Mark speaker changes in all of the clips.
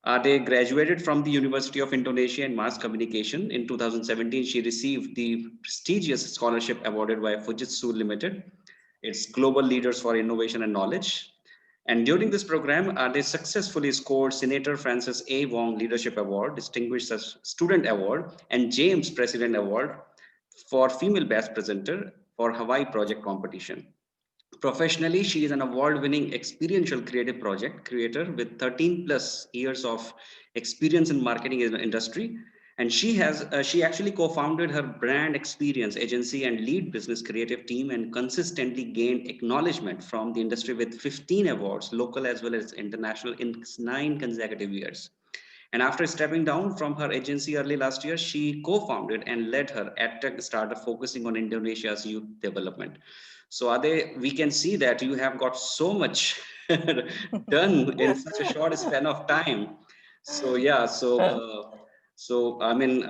Speaker 1: Ade graduated from the University of Indonesia in Mass Communication. In 2017, she received the prestigious scholarship awarded by FUJITSU Limited. It's Global Leaders for Innovation and Knowledge. And during this program, Ade successfully scored Senator Francis A. Wong Leadership Award, Distinguished Student Award, and JAIMS President Award for Female Best Presenter for Hawaii Project Competition. Professionally, she is an award-winning experiential creative project creator with 13 plus years of experience in marketing industry. And she actually co-founded her brand experience agency and lead business creative team and consistently gained acknowledgement from the industry with 15 awards, local as well as international, in 9 consecutive years. And after stepping down from her agency early last year, she co-founded and led her edtech startup focusing on Indonesia's youth development. So Ade, we can see that you have got so much done in such a short span of time. So yeah, so I mean,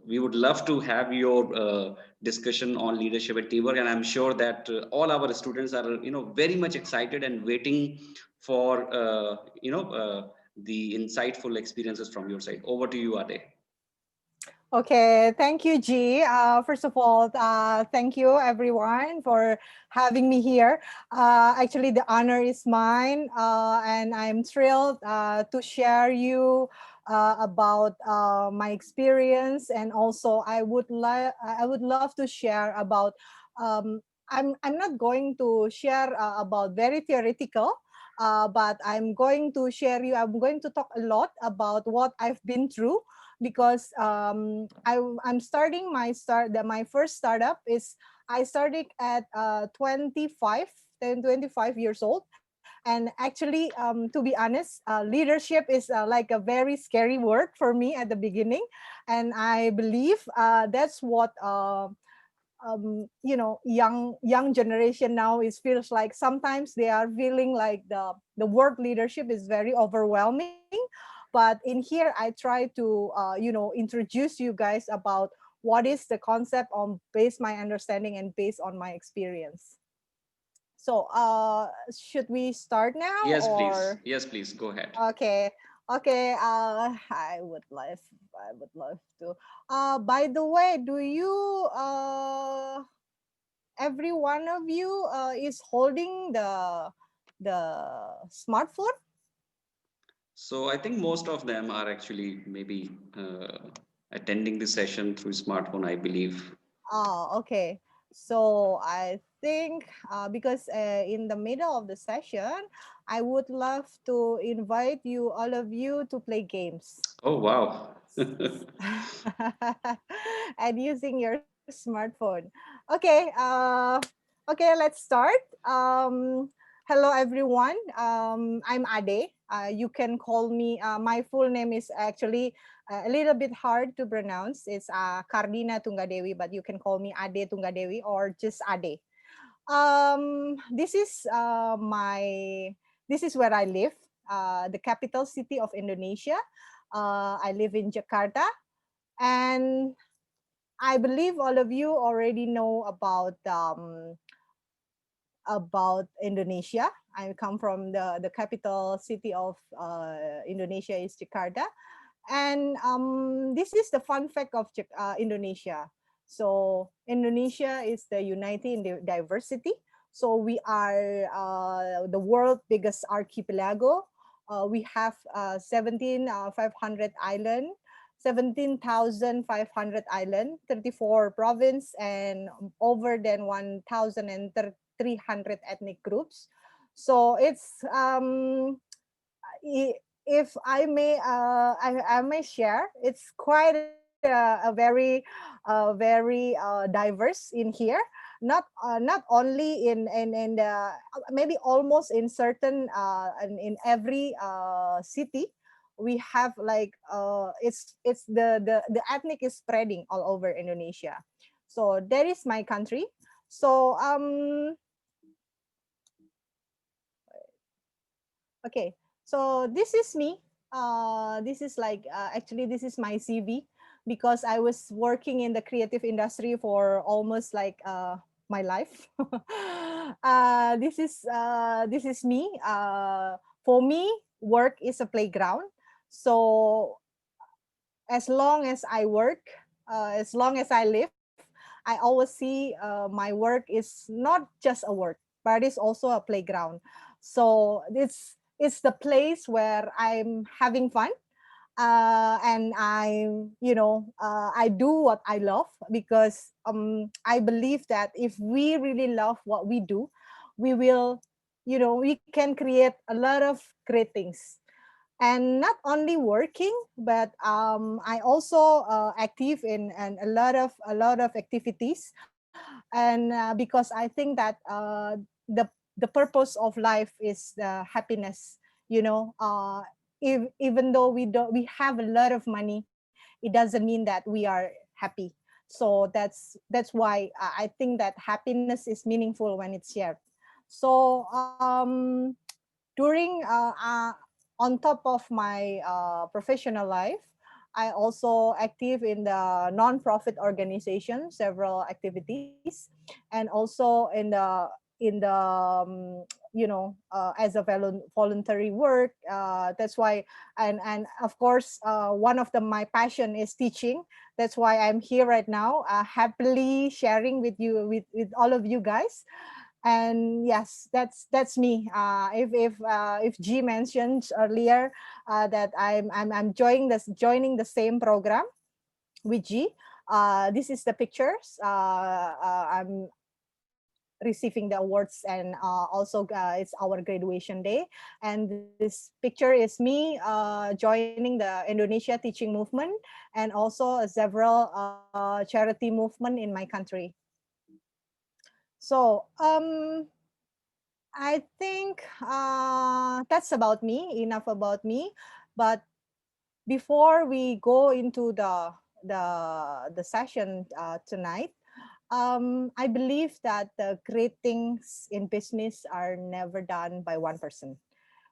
Speaker 1: we would love to have your discussion on leadership and teamwork, and I'm sure that all our students are, very much excited and waiting for, the insightful experiences from your side. Over to you, Ade.
Speaker 2: Okay, thank you, G. First of all, thank you everyone for having me here. Actually, the honor is mine, and I'm thrilled to share you about my experience, and also I would love to share about. I'm not going to share about very theoretical. But I'm going to share you. I'm going to talk a lot about what I've been through, because I'm starting my first startup is I started at 25 years old. And actually, to be honest, leadership is like a very scary word for me at the beginning. And I believe that's what young generation now is feels like. Sometimes they are feeling like the word leadership is very overwhelming. But in here I try to introduce you guys about what is the concept on based my understanding and based on my experience. So should we start now,
Speaker 1: Yes, please.
Speaker 2: or
Speaker 1: Yes, please. Go ahead.
Speaker 2: okay? Okay, I would love to. By the way, do you every one of you is holding the smartphone?
Speaker 1: So I think most of them are actually maybe attending the session through smartphone, I believe.
Speaker 2: Oh, okay. So I think because in the middle of the session, I would love to invite you, all of you, to play games.
Speaker 1: Oh, wow.
Speaker 2: And using your smartphone. Okay, okay, let's start. Hello, everyone. I'm Ade. You can call me, my full name is actually a little bit hard to pronounce. It's Kardina Tunggadewi, but you can call me Ade Tunggadewi or just Ade. This is this is where I live, the capital city of Indonesia. I live in Jakarta, and I believe all of you already know about Indonesia. I come from the capital city of Indonesia is Jakarta. And this is the fun fact of Indonesia. So Indonesia is the united in the diversity. So we are the world's biggest archipelago. We have 17,500 island, 17,500 island, 34 province, and over than 1,300 ethnic groups. So it's if I may, I may share, it's quite a very diverse in here. Not only in the maybe almost in certain in every city, we have like it's the ethnic is spreading all over Indonesia. So that is my country. So okay, so this is me. This is like actually this is my CV, because I was working in the creative industry for almost like my life. This is me. For me, work is a playground. So as long as I work, as long as I live, I always see my work is not just a work, but it's also a playground. So it's the place where I'm having fun, and I do what I love, because I believe that if we really love what we do, we will, we can create a lot of great things. And not only working, but I also active in a lot of activities. And because I think that the purpose of life is the happiness. Even though we have a lot of money, it doesn't mean that we are happy. So that's why I think that happiness is meaningful when it's shared. So during on top of my professional life, I also active in the non-profit organization, several activities, and also in the as a voluntary work. That's why, and of course, one of my passion is teaching. That's why I'm here right now, happily sharing with you, with all of you guys. And yes, that's me. If G mentioned earlier that I'm joining the same program with G. This is the pictures. I'm receiving the awards, and also it's our graduation day. And this picture is me joining the Indonesia teaching movement, and also several charity movement in my country. So I think that's about me, enough about me. But before we go into the session tonight, I believe that the great things in business are never done by one person.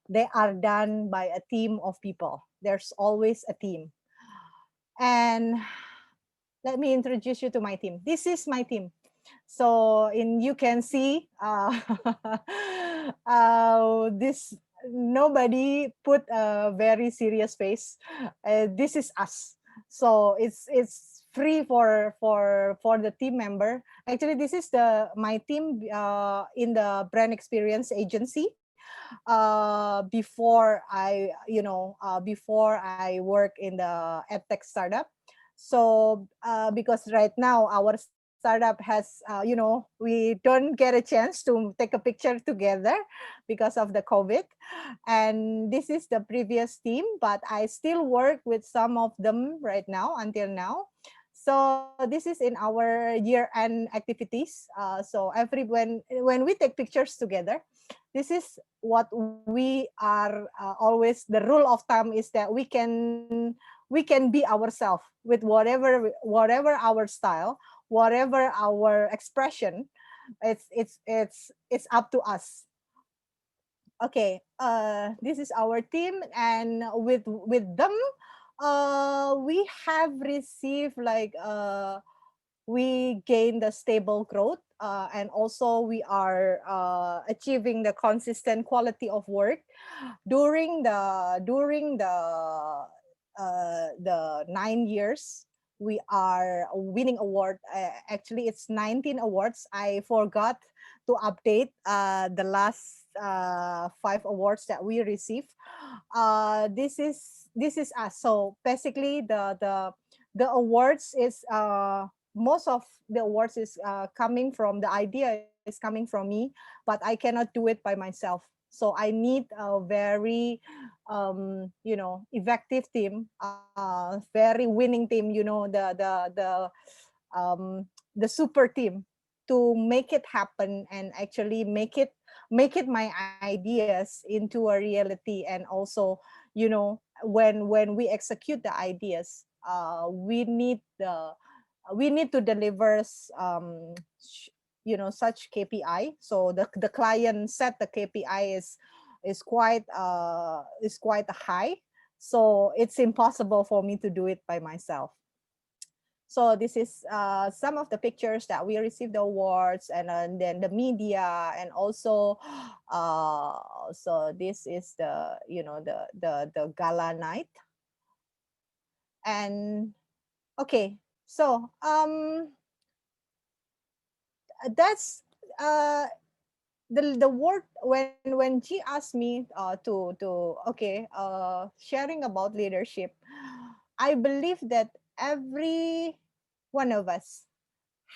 Speaker 2: They are done by a team of people. There's always a team. And let me introduce you to my team. This is my team. So you can see this, nobody put a very serious face. This is us. So it's free for the team member. Actually, this is my team in the brand experience agency. Before I work in the edtech startup. So because right now our startup has we don't get a chance to take a picture together because of the COVID. And this is the previous team, but I still work with some of them right now, until now. So this is in our year-end activities. So when we take pictures together, this is what we are always, the rule of thumb is that we can be ourselves with whatever our style, whatever our expression. It's up to us. Okay, this is our team, and with them we have received like we gain the stable growth, and also we are achieving the consistent quality of work during the 9 years. We are winning award. Actually, it's 19 awards. I forgot to update the last 5 awards that we received. This is us. So basically, the awards is most of the awards is coming from, the idea is coming from me, but I cannot do it by myself. So I need a very effective team, very winning team, the super team, to make it happen and actually make it my ideas into a reality. And also, when we execute the ideas, we need to deliver such KPI. So the client set the KPI is quite high. So it's impossible for me to do it by myself. So this is some of the pictures that we received the awards, and then the media, and also so this is the gala night. And okay, so that's the word when G asked me to okay sharing about leadership. I believe that every one of us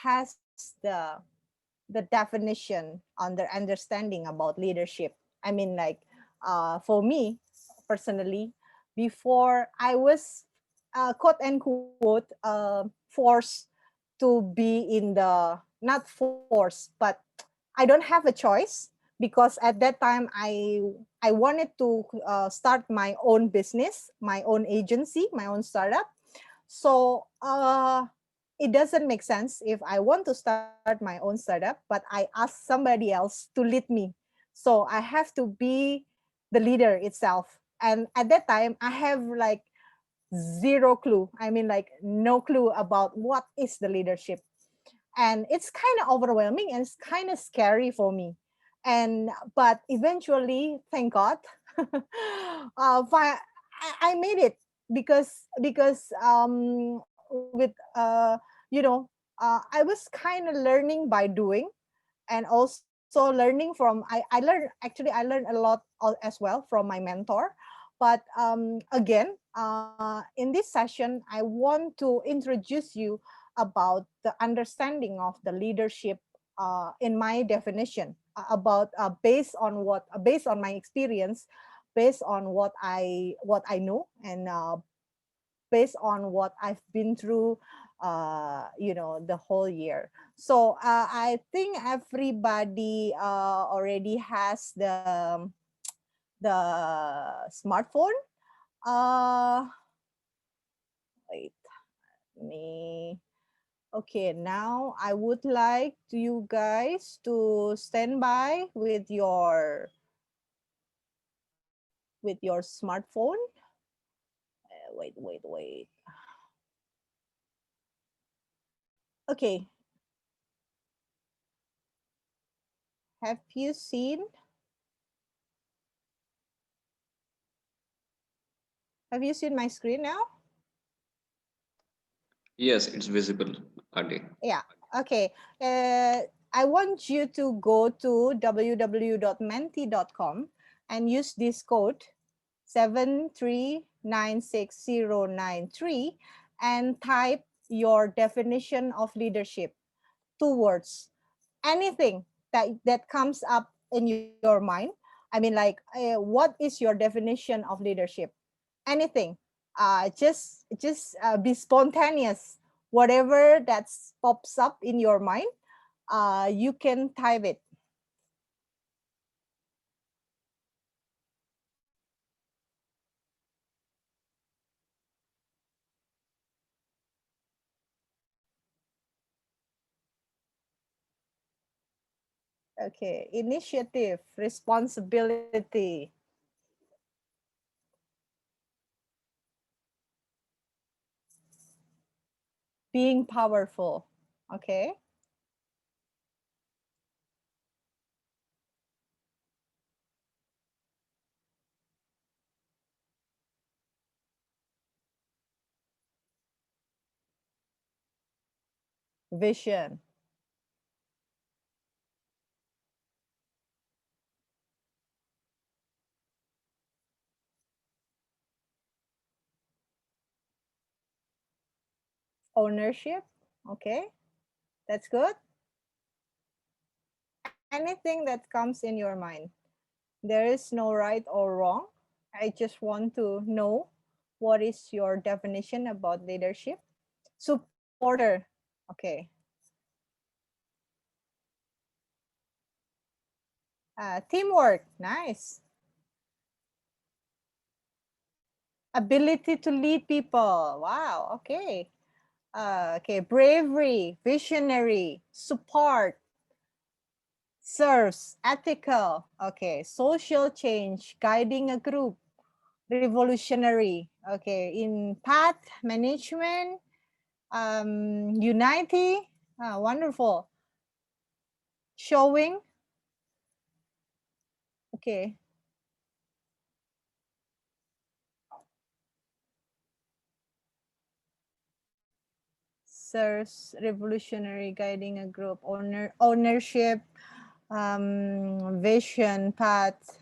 Speaker 2: has the definition on their understanding about leadership. I mean, like for me personally, before I was quote unquote forced to be in the, not forced, but I don't have a choice, because at that time I wanted to start my own business, my own agency, my own startup. So it doesn't make sense if I want to start my own startup, but I ask somebody else to lead me. So I have to be the leader itself. And at that time, I have like zero clue. I mean, like no clue about what is the leadership. And it's kind of overwhelming and it's kind of scary for me. And but eventually, thank God, I made it, because with you know I was kind of learning by doing, and also learning from I learned, actually I learned a lot as well from my mentor. But again, in this session I want to introduce you about the understanding of the leadership in my definition, about based on my experience, based on what I know, and based on what I've been through, the whole year. So I think everybody already has the smartphone. Uh, wait, me. Okay, now I would like you guys to stand by with your smartphone. Wait. Okay, have you seen my screen now?
Speaker 1: Yes, it's visible, Ade.
Speaker 2: Yeah. Okay. I want you to go to www.menti.com and use this code 7396093 and type your definition of leadership. 2 words. Anything that comes up in your mind. I mean, like, what is your definition of leadership? Anything. Just be spontaneous. Whatever that pops up in your mind, you can type it. Okay, initiative, responsibility, being powerful. Okay, vision, ownership. Okay, that's good. Anything that comes in your mind. There is no right or wrong. I just want to know what is your definition about leadership. Supporter. Okay. Teamwork. Nice. Ability to lead people. Wow. Okay. Okay. Bravery. Visionary. Support. Serves. Ethical. Okay. Social change. Guiding a group. Revolutionary. Okay. In path management. Unity. Wonderful. Showing. Okay. Sir's revolutionary guiding a group, ownership, vision, path,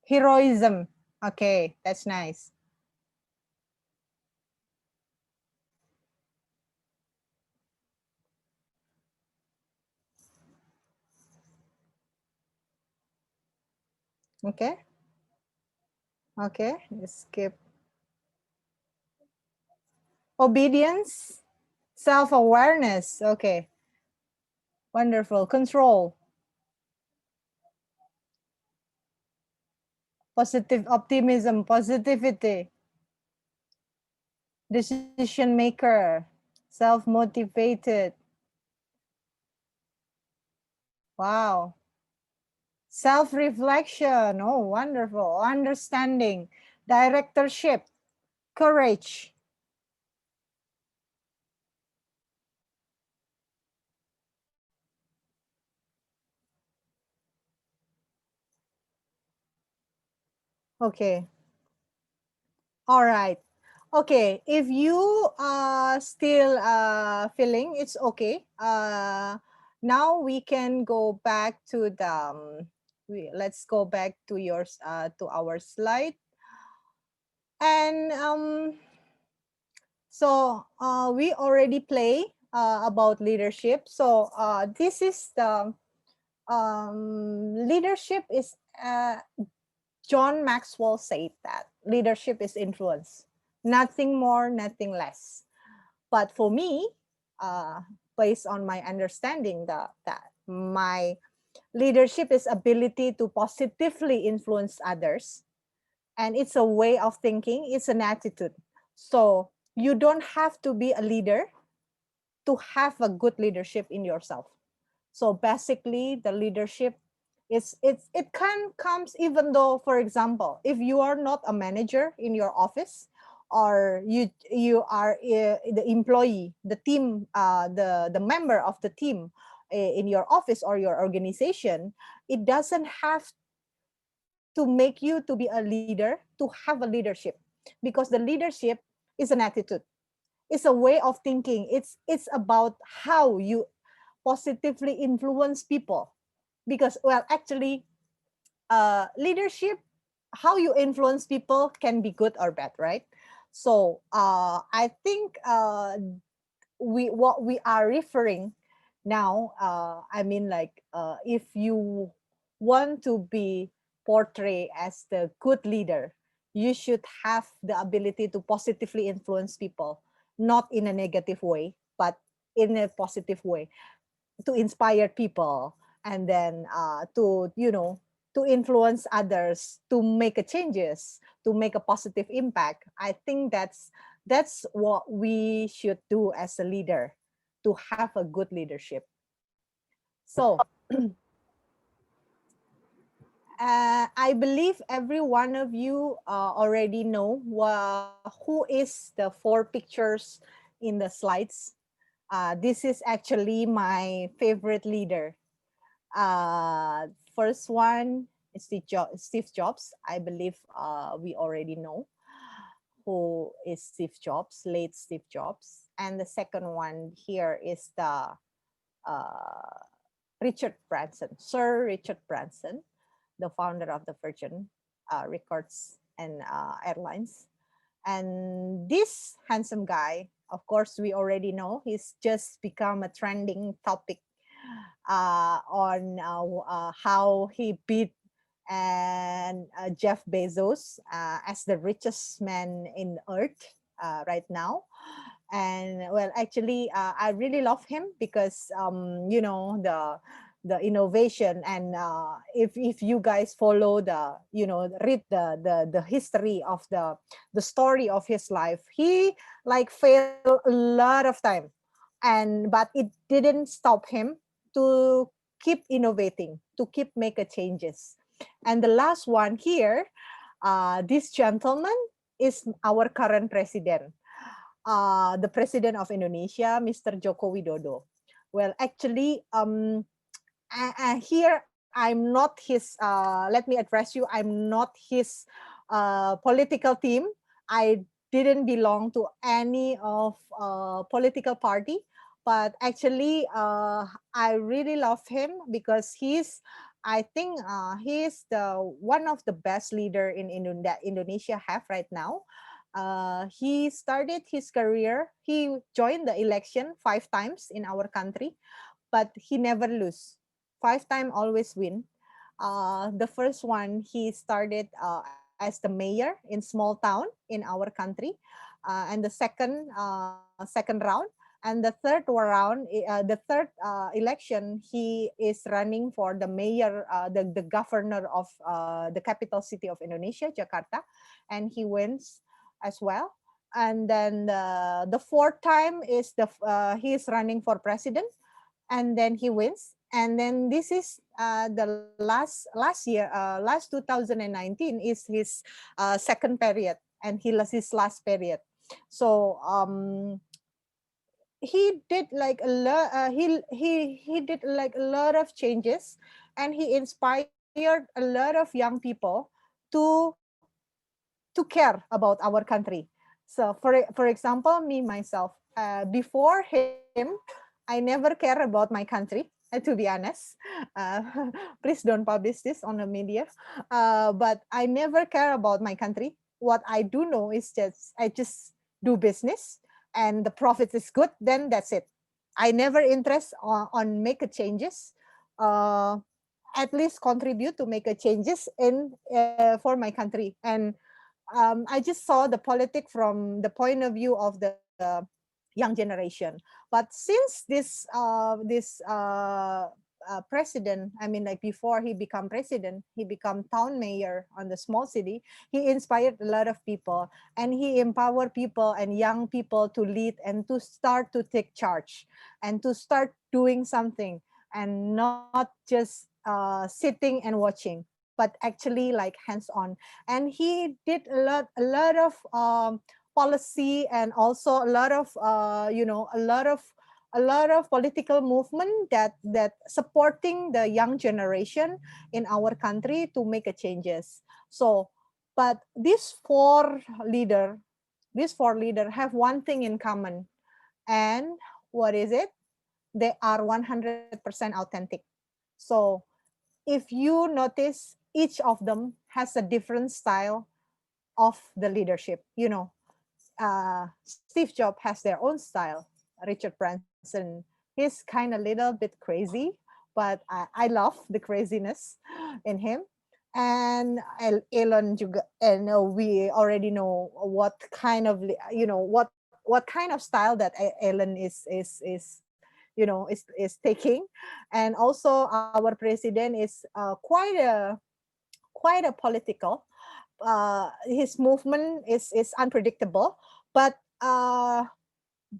Speaker 2: heroism. Okay, that's nice. Okay. Okay, skip. Obedience, self-awareness. Okay, wonderful. Control, positive optimism, positivity, decision maker, self-motivated. Wow. Self-reflection. Oh, wonderful. Understanding, directorship, courage. Okay. All right. Okay, if you still feeling it's okay, now we can go back to the let's go back to yours to our slide. And so we already play about leadership. So this is the leadership is John Maxwell said that leadership is influence, nothing more, nothing less. But for me, uh, based on my understanding that my leadership is ability to positively influence others, and it's a way of thinking, it's an attitude. So you don't have to be a leader to have a good leadership in yourself. So basically, the leadership it can comes even though, for example, if you are not a manager in your office, or you are the employee, the team, the member of the team in your office or your organization, it doesn't have to make you to be a leader to have a leadership, because the leadership is an attitude, it's a way of thinking, it's about how you positively influence people. Because, well, actually, leadership, how you influence people can be good or bad, right? So I think we what we are referring now, I mean, like, if you want to be portrayed as the good leader, you should have the ability to positively influence people, not in a negative way, but in a positive way, to inspire people, and then to, to influence others, to make a changes, to make a positive impact. I think that's what we should do as a leader, to have a good leadership. So I believe every one of you already know who is the 4 pictures in the slides. This is actually my favorite leader. First one is Steve Jobs. I believe we already know who is Steve Jobs, late Steve Jobs. And the second one here is the uh, Richard Branson, Sir Richard Branson, the founder of the Virgin Records and Airlines. And this handsome guy, of course, we already know, he's just become a trending topic on how he beat and Jeff Bezos as the richest man in Earth right now. And, well, actually, I really love him because the innovation, and if you guys follow read the history of the story of his life, he like failed a lot of time, but it didn't stop him to keep innovating, to keep make a changes. And the last one here, this gentleman is our current president, the president of Indonesia, Mr. Joko Widodo. Well, actually, here I'm not his. Let me address you. I'm not his political team. I didn't belong to any of political party, but actually I really love him because I think he's the one of the best leader in that Indonesia have right now. He started his career. He joined the election 5 times in our country, but he never lose. 5 time always win. The first one he started as the mayor in small town in our country, and the second round, and the third election he is running for the mayor, the governor of the capital city of Indonesia, Jakarta, and he wins as well. And then the fourth time is he is running for president, and then he wins. And then this is the last year, last 2019 is his second period, and he lost his last period. So he did like a lot. He did like a lot of changes, and he inspired a lot of young people to care about our country. So for example, me myself, before him, I never care about my country. To be honest, uh, please don't publish this on the media. But I never care about my country. What I do know is just I just do business, and the profit is good. Then that's it. I never interest on make a changes. Uh, at least contribute to make a changes in for my country. And I just saw the politic from the point of view of the young generation. But since this president, I mean, like before he become president, he become town mayor on the small city. He inspired a lot of people, and he empowered people and young people to lead and to start to take charge and to start doing something, and not just sitting and watching, but actually like hands on. And he did a lot of policy, and also a lot of a lot of political movement that supporting the young generation in our country to make a changes. So but these four leader have one thing in common. And what is it? They are 100% authentic. So if you notice, each of them has a different style of the leadership. Steve Jobs has their own style. Richard Branson, he's kind of little bit crazy, but I love the craziness in him. And Elon juga, and we already know what kind of what kind of style that Elon is taking. And also our president is quite a political. His movement is unpredictable, but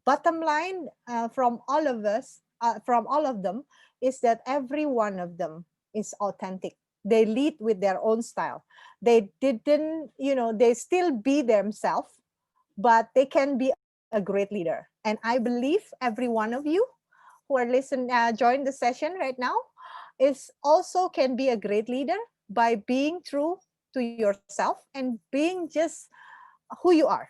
Speaker 2: bottom line, from all of them, is that every one of them is authentic. They lead with their own style. They didn't, they still be themselves, but they can be a great leader. And I believe every one of you who are join the session right now is also can be a great leader by being true to yourself and being just who you are,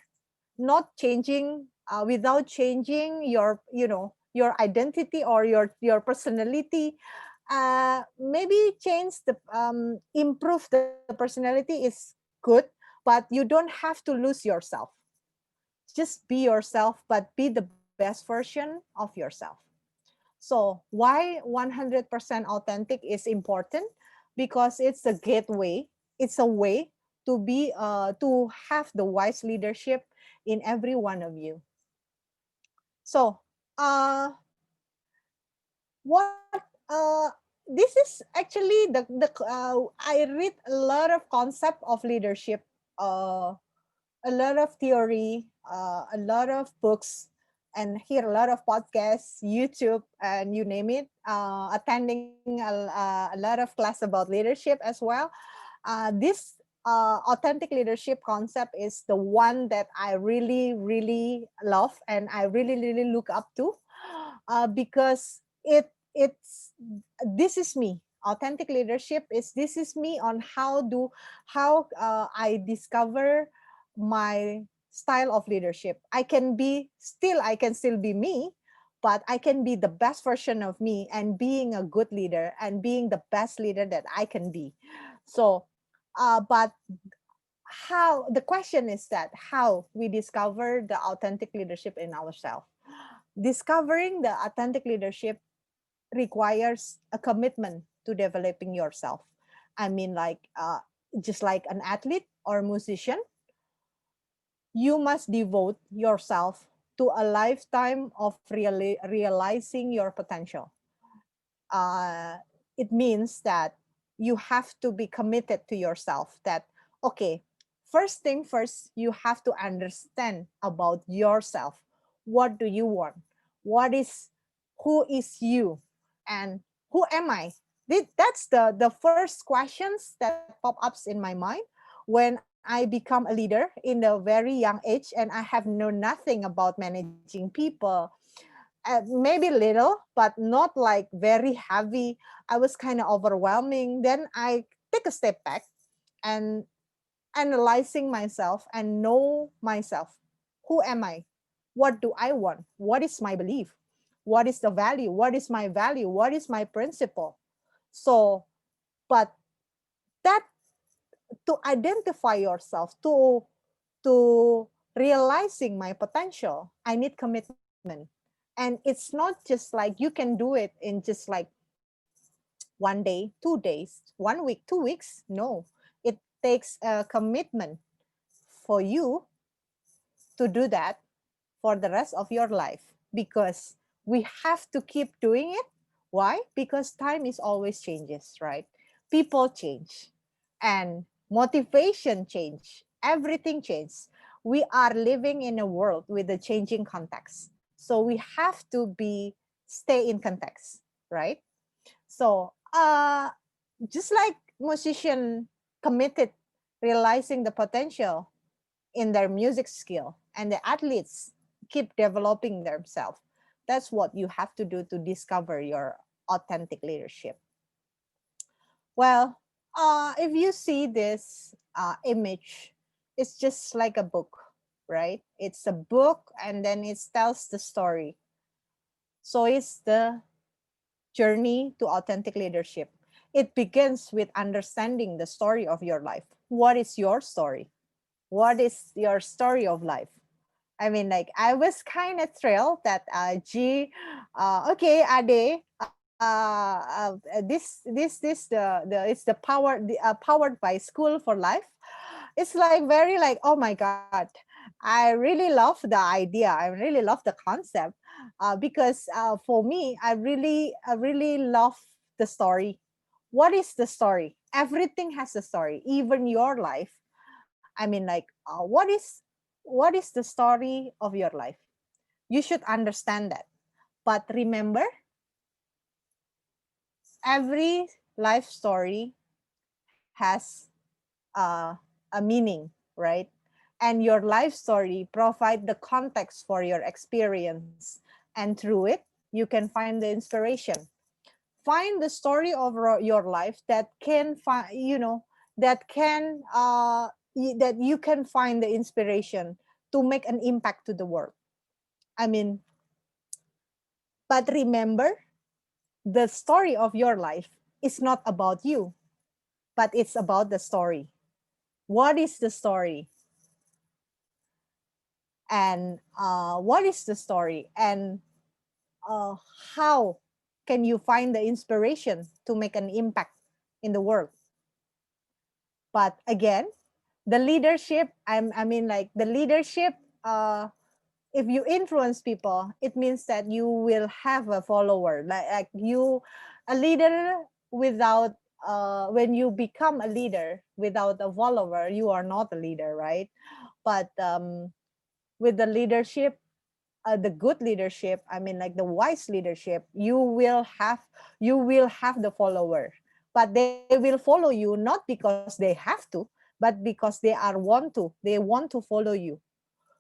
Speaker 2: not changing without changing your identity or your personality. Maybe change the improve the personality is good, but you don't have to lose yourself. Just be yourself, but be the best version of yourself. So why 100% authentic is important? Because it's a gateway. It's a way to have the wise leadership in every one of you. So what this is actually I read a lot of concept of leadership, a lot of theory, a lot of books, and hear a lot of podcasts, YouTube, and you name it. Attending a lot of class about leadership as well. This authentic leadership concept is the one that I really, really love, and I really, really look up to, because it's this is me. Authentic leadership is this is me on how I discover my style of leadership. I can still be me, but I can be the best version of me and being a good leader and being the best leader that I can be. So, but how the question is that how we discover the authentic leadership in ourselves. Discovering the authentic leadership requires a commitment to developing yourself. I mean, just like an athlete or musician, you must devote yourself to a lifetime of realizing your potential. uh, it means that you have to be committed to yourself that, okay, first thing first, you have to understand about yourself. What do you want? Who is you? And who am I? That's the first questions that pop ups in my mind when I become a leader in a very young age and I have known nothing about managing people. Maybe little, but not like very heavy. I was kind of overwhelming. Then I take a step back and analyzing myself and know myself. Who am I? What do I want? What is my belief? What is the value? What is my value? What is my principle? So, but that to identify yourself, to realizing my potential, I need commitment. And it's not just like you can do it in just like 1 day, 2 days, 1 week, 2 weeks. No, it takes a commitment for you to do that for the rest of your life, because we have to keep doing it. Why? Because time is always changes, right? People change and motivation change, everything changes. We are living in a world with a changing context, so we have to be stay in context, right? So just like musician committed realizing the potential in their music skill, and the athletes keep developing themselves, that's what you have to do to discover your authentic leadership. Well, if you see this image, it's just like a book, right? It's a book and then it tells the story. So it's the journey to authentic leadership. It begins with understanding the story of your life. What is your story? What is your story of life? I mean, like, I was kind of thrilled that okay, Ade, it's the powered by School for Life. It's like very like, oh my God, I really love the idea. I really love the concept, because for me, I really love the story. What is the story? Everything has a story, even your life. I mean, like, what is the story of your life? You should understand that. But remember, every life story has uh, a meaning, right? And your life story provide the context for your experience, and through it, you can find the inspiration. Find the story of your life that can find, that can that you can find the inspiration to make an impact to the world. I mean, but remember, the story of your life is not about you, but it's about the story. What is the story? And what is the story? And uh, how can you find the inspiration to make an impact in the world? But again, the leadership, I mean, like, the leadership, uh, if you influence people, it means that you will have a follower. Like you, a leader without, when you become a leader without a follower, you are not a leader, right? But with the leadership, the good leadership, I mean, like, the wise leadership, you will have the follower, but they will follow you not because they have to, but because they want to follow you.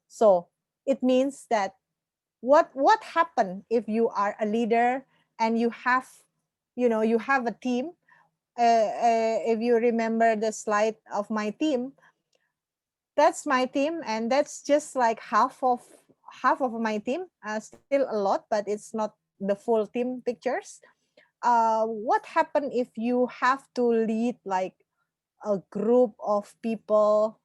Speaker 2: So it means that what happened if you are a leader and you have a team. If you remember the slide of my team, that's my team, and that's just like half of my team. Still a lot, but it's not the full team pictures. What happened if you have to lead like a group of people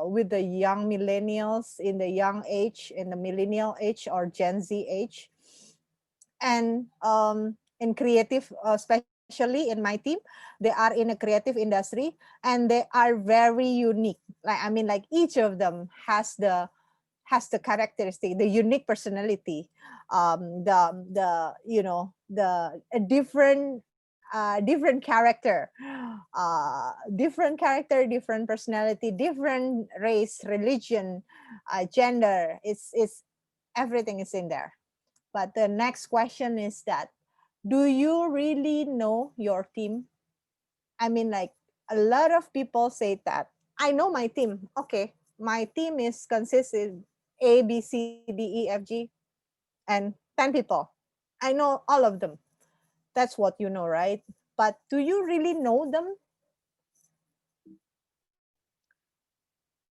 Speaker 2: with the young millennials in the young age, in the millennial age or Gen Z age, and in creative, especially in my team, they are in a creative industry, and they are very unique. Like, I mean, like each of them has the characteristic, the unique personality, the you know the a different character, different personality, different race, religion, gender. It's everything is in there. But the next question is that, do you really know your team? I mean, like a lot of people say that I know my team. Okay, my team is consisted A, B, C, D, E, F, G, and 10 people. I know all of them. That's what you know, right? But do you really know them?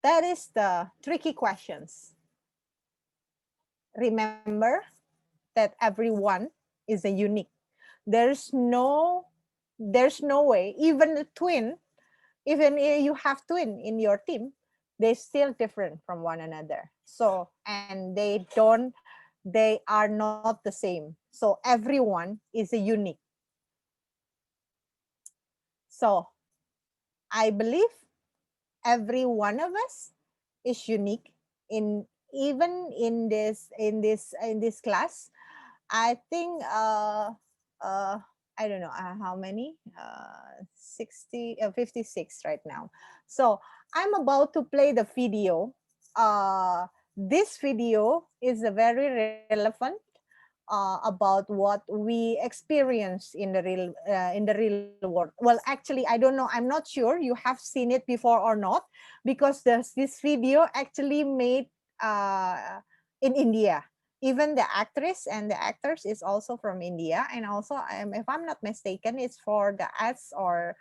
Speaker 2: That is the tricky questions. Remember that everyone is a unique. There's no there's no way, even a twin, even if you have twin in your team, they're still different from one another. So, and they are not the same. So everyone is a unique. So I believe every one of us is unique in, even in this class. I think uh I don't know how many 60 56 right now. So I'm about to play the video. This video is a very relevant about what we experience in the real world. Well, actually, I don't know. I'm not sure you have seen it before or not, because this video actually made in India. Even the actress and the actors is also from India, and also, if I'm not mistaken, it's for the ads or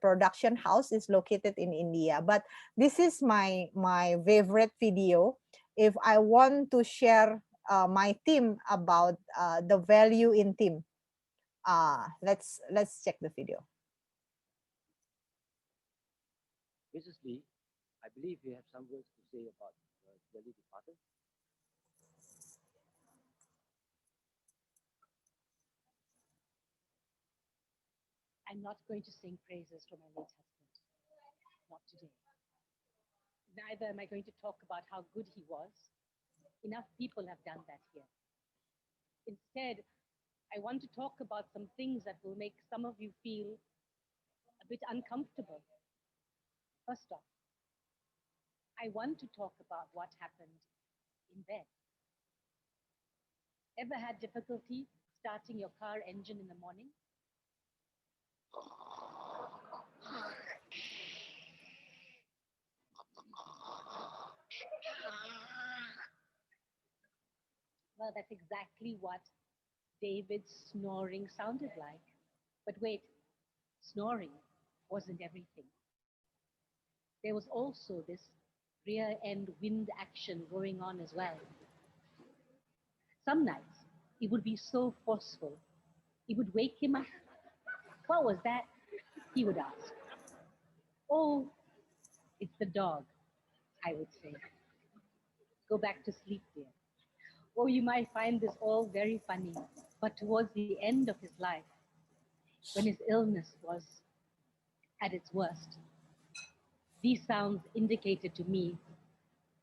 Speaker 2: production house is located in India. But this is my favorite video. If I want to share my team about the value in team. Let's check the video.
Speaker 3: Mrs. Lee, I believe you have some words to say about your dearly departed.
Speaker 4: I'm not going to sing praises for my late husband. Not today. Neither am I going to talk about how good he was. Enough people have done that here. Instead, I want to talk about some things that will make some of you feel a bit uncomfortable. First off, I want to talk about what happened in bed. Ever had difficulty starting your car engine in the morning? Well, that's exactly what David's snoring sounded like. But wait, snoring wasn't everything. There was also this rear end wind action going on as well. Some nights it would be so forceful, it would wake him up. What was that? He would ask. Oh, it's the dog, I would say. Go back to sleep, dear. Or you might find this all very funny, but towards the end of his life, when his illness was at its worst, these sounds indicated to me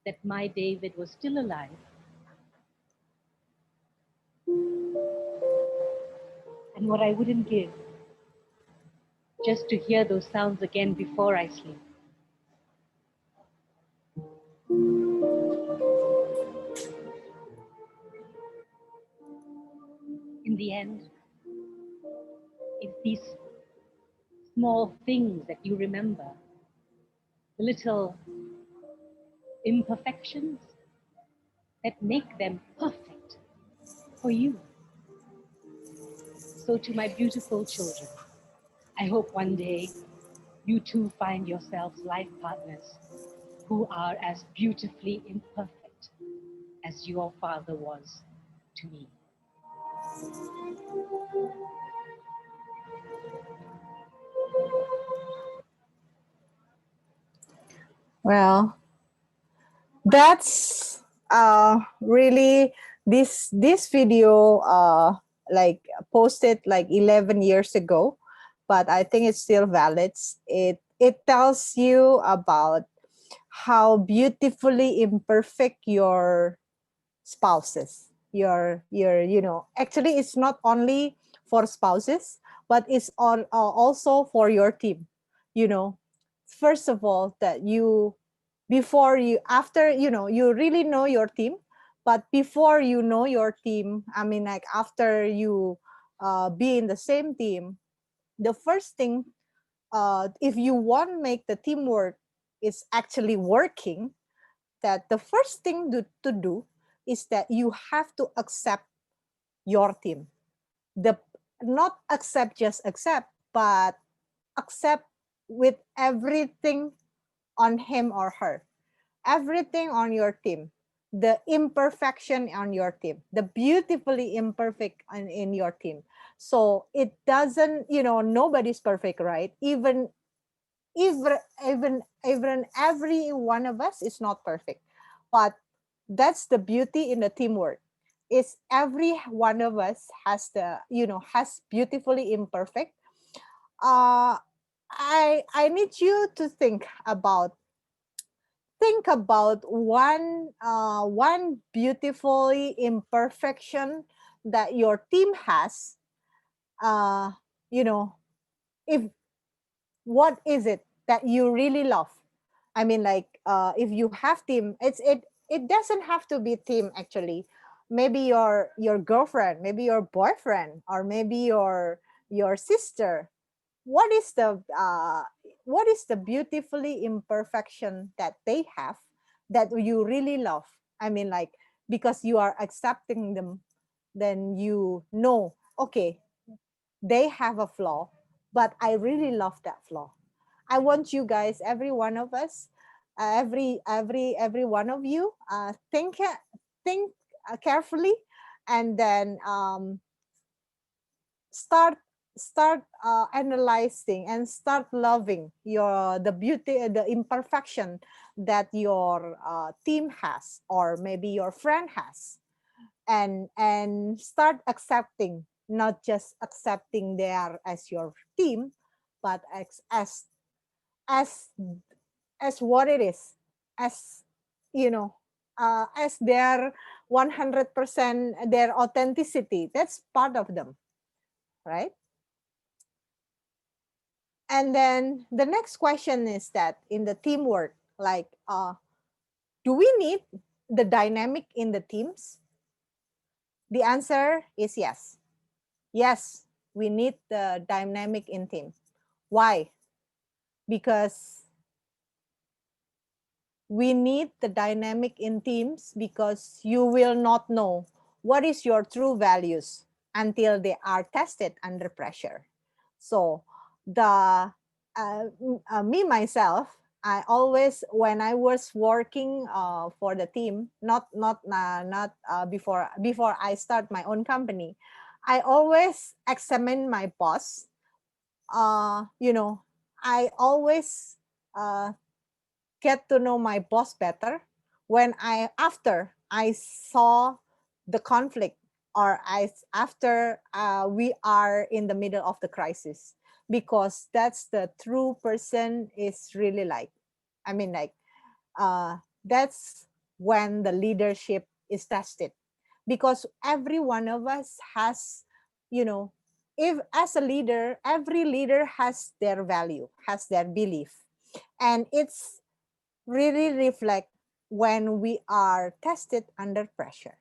Speaker 4: that my David was still alive. And what I wouldn't give just to hear those sounds again before I sleep. In the end, it's these small things that you remember, the little imperfections that make them perfect for you. So to my beautiful children, I hope one day you too find yourselves life partners who are as beautifully imperfect as your father was to me.
Speaker 2: Well, that's really this video like posted like 11 years ago, but I think it's still valid. It tells you about how beautifully imperfect your spouses, your actually it's not only for spouses, but it's also for your team. First of all, that you before you after you really know your team, but before you know your team, I mean, like after you be in the same team, the first thing, if you want to make the teamwork is actually working, that the first thing to do is that you have to accept your team. The not accept just accept, but accept with everything on him or her, everything on your team, the imperfection on your team, the beautifully imperfect in your team. So it doesn't, nobody's perfect, right? Even every one of us is not perfect, but that's the beauty in the teamwork, is every one of us has has beautifully imperfect. I need you to think about one beautifully imperfection that your team has. uh you know if What is it that you really love? I mean, like, if you have team, it doesn't have to be team actually. Maybe your girlfriend, maybe your boyfriend, or maybe your sister. What is the beautifully imperfection that they have that you really love? I mean, like, because you are accepting them, then you know, okay, they have a flaw, but I really love that flaw. I want you guys, every one of us, every one of you, think carefully, and then start analyzing and start loving the beauty, the imperfection that your team has, or maybe your friend has, and start accepting, not just accepting there as your team, but as as what it is, as as their 100%, their authenticity. That's part of them, right? And then the next question is that in the teamwork, like, do we need the dynamic in the teams? The answer is yes. Yes, we need the dynamic in team. Why? Because we need the dynamic in teams, because you will not know what is your true values until they are tested under pressure. So me myself, I always, when I was working for the team, not before I start my own company, I always examine my boss. I always get to know my boss better when after I saw the conflict, or after we are in the middle of the crisis, because that's the true person is really like. I mean, like, that's when the leadership is tested, because every one of us has, if as a leader, every leader has their value, has their belief, and it's really reflect when we are tested under pressure.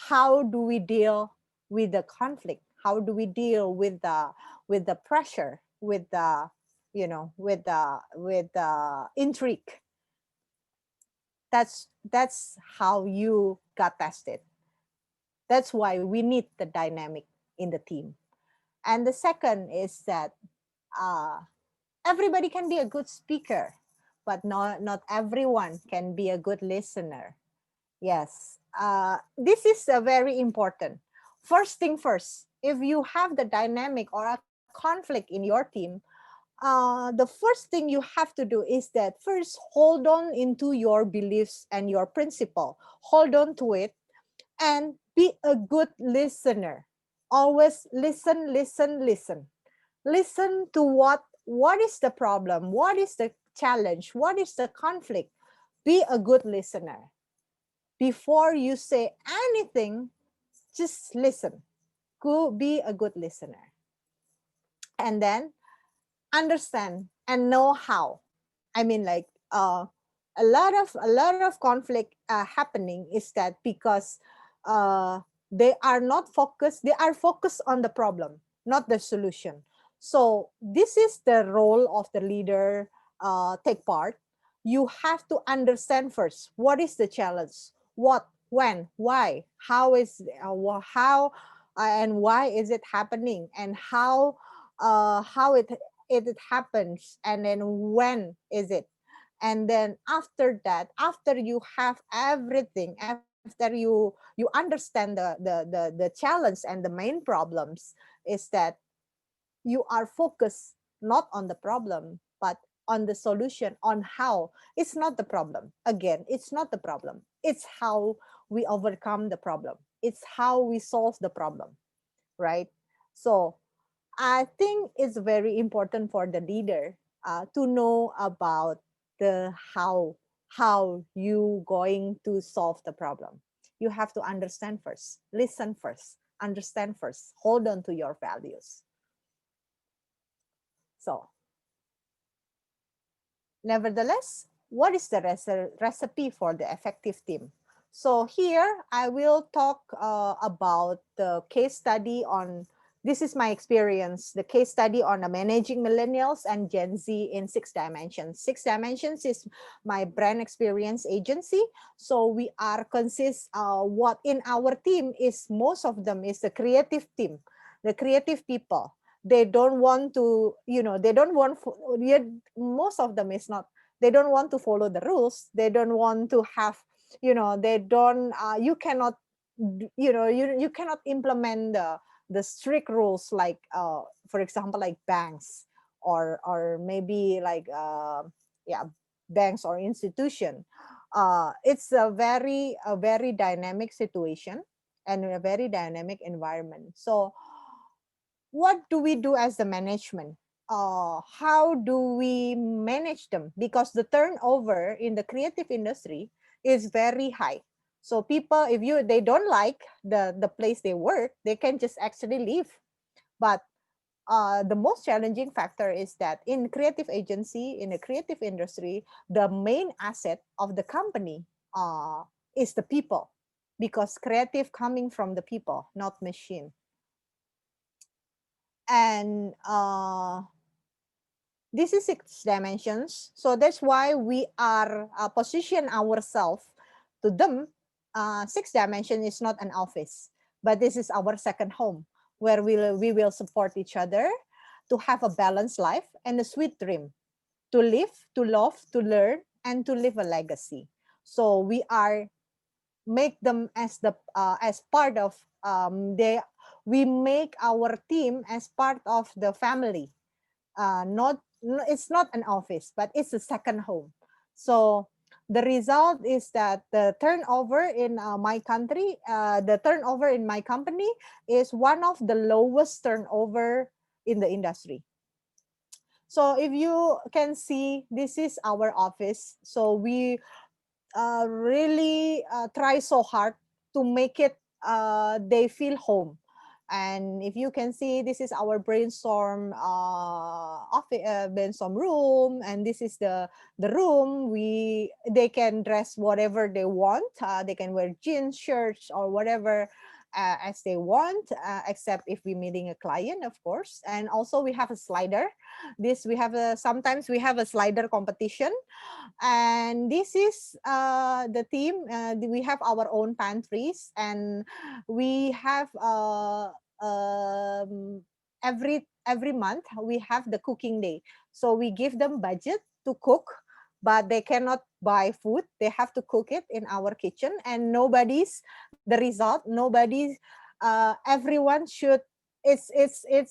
Speaker 2: How do we deal with the conflict? How do we deal with the pressure, with the intrigue? That's how you got tested. That's why we need the dynamic in the team. And the second is that everybody can be a good speaker, but not everyone can be a good listener. Yes, this is very important. First thing first, if you have the dynamic or a conflict in your team, the first thing you have to do is that first hold on into your beliefs and your principle. Hold on to it and be a good listener. Always listen, listen, listen. Listen to what is the problem, what is the challenge, what is the conflict. Be a good listener. Before you say anything, just listen. Go be a good listener. And then understand and know how. I mean, like a lot of conflict happening is that because uh, they are not focused. They are focused on the problem, not the solution. So this is the role of the leader. Take part. You have to understand first what is the challenge, what, when, why, how is how and why is it happening, and how it happens, and then when is it. And then after that, after you have everything, after you understand the challenge and the main problems, is that you are focused not on the problem but on the solution, on how. It's not the problem, again, it's not the problem, it's how we overcome the problem, it's how we solve the problem, right? So I think it's very important for the leader to know about the how you going to solve the problem. You have to understand first, listen first, understand first, hold on to your values. So, nevertheless, what is the recipe for the effective team? So here I will talk about the case study on, this is my experience, the case study on managing millennials and Gen Z in 6 dimensions. 6 dimensions is my brand experience agency. So we are what in our team is, most of them is the creative team, the creative people. They don't want to, they don't want, most of them is not, they don't want to follow the rules. They don't want to have, they don't, you cannot, you cannot implement the strict rules like, for example, like banks or maybe like, yeah, banks or institution. It's a very dynamic situation and a very dynamic environment. So what do we do as the management? How do we manage them? Because the turnover in the creative industry is very high. So people, if they don't like the place they work, they can just actually leave. But the most challenging factor is that in creative agency, in the creative industry, the main asset of the company is the people, because creative coming from the people, not machine. And this is 6 dimensions. So that's why we are position ourselves to them. 6 dimension is not an office, but this is our second home, where we will support each other to have a balanced life and a sweet dream, to live, to love, to learn, and to leave a legacy. So we are make them as part of we make our team as part of the family. It's not an office, but it's a second home. So the result is that the turnover in my country, the turnover in my company is one of the lowest turnover in the industry. So if you can see, this is our office. So we really try so hard to make it they feel home. And if you can see, this is our brainstorm office, brainstorm room, and this is the room. They can dress whatever they want. They can wear jeans, shirts, or whatever as they want, except if we're meeting a client, of course. And also we have a slider. Sometimes we have a slider competition. And this is the team. We have our own pantries, and we have every month we have the cooking day. So we give them budget to cook, but they cannot buy food. They have to cook it in our kitchen, and the result. Nobody's. Everyone should. It's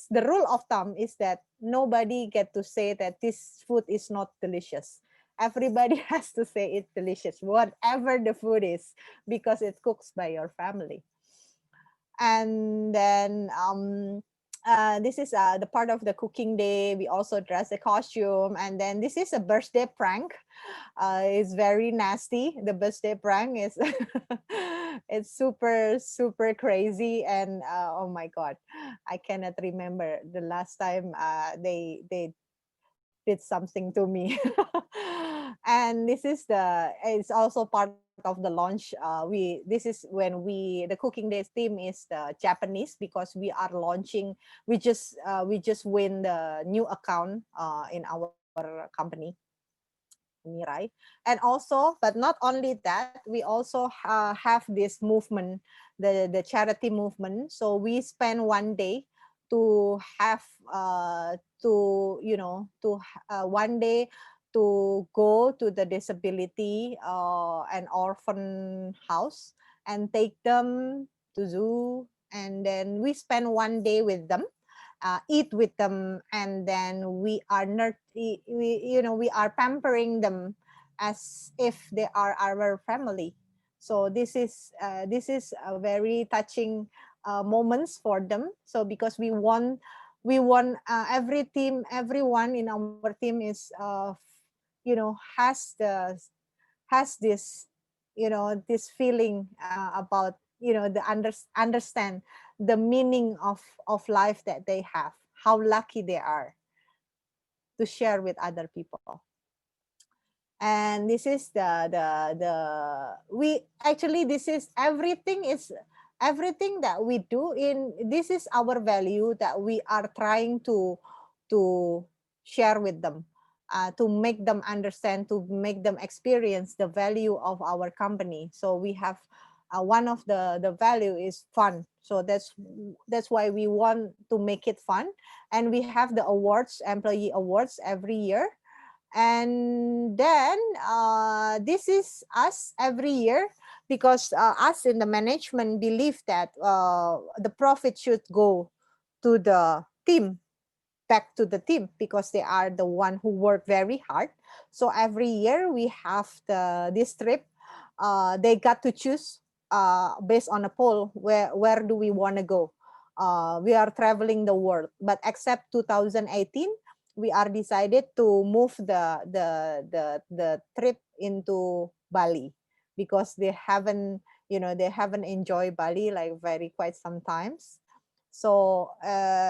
Speaker 2: the rule of thumb is that nobody get to say that this food is not delicious. Everybody has to say it's delicious, whatever the food is, because it cooks by your family. And then this is the part of the cooking day. We also dress the costume, and then this is a birthday prank. It's very nasty. The birthday prank is it's super crazy, and oh my god, I cannot remember the last time they did something to me. And this is it's also part of the launch. This is when the cooking days theme is the Japanese, because we are launching. We just win the new account in our company, Mirai. And also, but not only that, we also have this movement, the charity movement. So we spend one day to have to one day to go to the disability and orphan house and take them to zoo, and then we spend one day with them, eat with them, and then we are pampering them as if they are our family. So this is a very touching moments for them. So because we want everyone in our team is has this this feeling about the understand the meaning of life that they have, how lucky they are to share with other people. And this is the we actually this is everything that we do. In this is our value that we are trying to share with them, to make them understand, to make them experience the value of our company. So we have one of the value is fun. So that's why we want to make it fun. And we have the awards, employee awards, every year. And then this is us every year, because us in the management believe that the profit should go to the team, back to the team, because they are the one who work very hard. So every year we have this trip. They got to choose based on a poll, where do we want to go. We are traveling the world, but except 2018, we are decided to move the trip into Bali, because they haven't enjoyed Bali like very quite sometimes. So